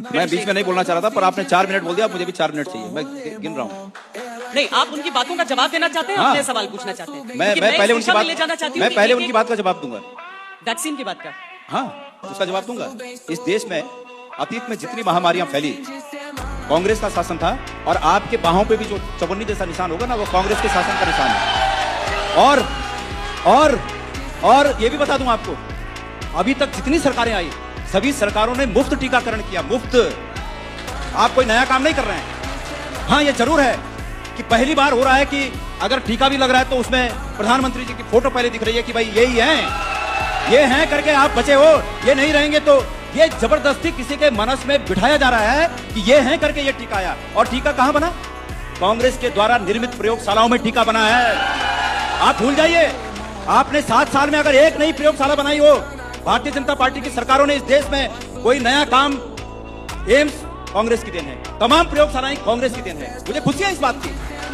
मैं बीच में नहीं बोलना चाह रहा था, पर आपने 4 मिनट बोल दिया, मुझे भी 4 मिनट चाहिए, मैं गिन रहा हूँ। नहीं, आप उनकी बातों का जवाब देना चाहते हैं, हाँ। अपने सवाल पूछना चाहते हैं? मैं पहले उनकी बात, ले जाना चाहती हूँ मैं कि पहले एक- उनकी बात का जवाब दूंगा। वैक्सीन की बात का। हाँ, उसका जवाब दूंगा। इस देश में अतीत में जितनी महामारियां फैली, कांग्रेस का शासन था, और आपके बाहों पे भी जो चवन्नी जैसा निशान होगा ना, वो कांग्रेस के शासन का निशान है। और ये भी बता दूं आपको, अभी तक जितनी सरकारें आई, सभी सरकारों ने मुफ्त टीकाकरण किया, मुफ्त। आप कोई नया काम नहीं कर रहे हैं। हाँ, ये जरूर है कि पहली बार हो रहा है कि अगर टीका भी लग रहा है तो उसमें प्रधानमंत्री जी की फोटो पहले दिख रही है कि भाई यही हैं, ये हैं करके आप बचे हो। ये नहीं रहेंगे तो ये जबरदस्ती किसी के मनस में बिठाया जा रहा है कि ये हैं करके ये टीका आया। और टीका कहां बना? कांग्रेस के द्वारा निर्मित प्रयोगशालाओं में टीका बना है। आप भूल जाइए, आपने 7 साल में अगर एक नई प्रयोगशाला बनाई हो, भारतीय जनता पार्टी की सरकारों ने इस देश में कोई नया काम, एम्स कांग्रेस की देन है, तमाम प्रयोगशालाएं कांग्रेस की देन है। मुझे खुशी है इस बात की,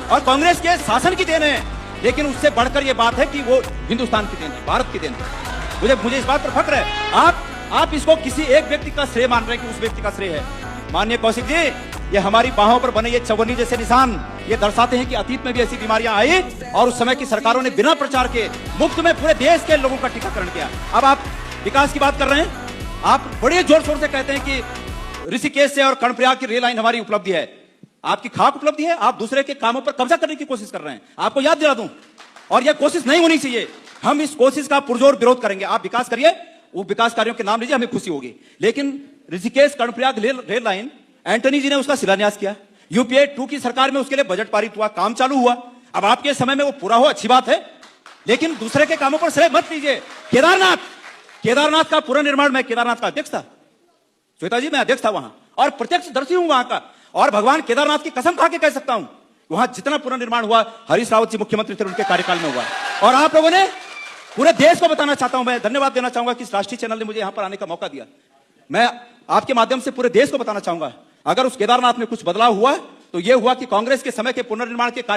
और कांग्रेस के शासन की देन है। लेकिन उससे बढ़कर यह बात है कि वो हिंदुस्तान की देन है, भारत की देन है। मुझे इस बात पर फक्र है। आप इसको किसी एक व्यक्ति का श्रेय मान रहे हैं कि उस व्यक्ति का श्रेय है। माननीय कौशिक जी, ये हमारी बाहों पर बने ये चवन्नी जैसे निशान ये दर्शाते हैं कि अतीत में भी ऐसी बीमारियां आई, और उस समय की सरकारों ने बिना प्रचार के मुफ्त में पूरे देश के लोगों का टीकाकरण किया। अब आप विकास की बात कर रहे हैं, आप बड़े जोर शोर से कहते हैं कि ऋषिकेश से और कर्णप्रयाग की रेल लाइन हमारी उपलब्धि है। आपकी खाक उपलब्धि है, आप दूसरे के कामों पर कब्जा करने की कोशिश कर रहे हैं। आपको याद दिला दूं, और यह कोशिश नहीं होनी चाहिए। हम इस कोशिश का पुरजोर विरोध करेंगे। आप विकास करिए, वो विकास कार्यों के नाम लीजिए, हमें खुशी होगी। लेकिन Rishikesh Karnaprayag rail line, Antony ji ने उसका शिलान्यास किया, यूपीए 2 की सरकार में उसके लिए बजट पारित हुआ, काम चालू हुआ। अब आपके समय में वो पूरा हो, अच्छी बात है, लेकिन दूसरे के कामों पर श्रेय मत लीजिए। केदारनाथ का पूरा निर्माण, मैं केदारनाथ का अध्यक्ष था, श्वेता जी, मैं अध्यक्ष था वहां, और प्रत्यक्षदर्शी हूं वहां का, और भगवान केदारनाथ की कसम खा के कह सकता हूं, वहां जितना पुनर्निर्माण हुआ, हरीश रावत जी मुख्यमंत्री थे, उनके कार्यकाल में हुआ। और आप लोगों ने पूरे देश को बताना चाहता हूं, मैं धन्यवाद देना चाहूंगा कि इस राष्ट्रीय चैनल ने मुझे यहां पर आने का मौका दिया। मैं आपके माध्यम से पूरे देश को बताना चाहूंगा, अगर उस केदारनाथ में कुछ बदलाव हुआ तो यह हुआ कि कांग्रेस के समय के पुनर्निर्माण के कार्य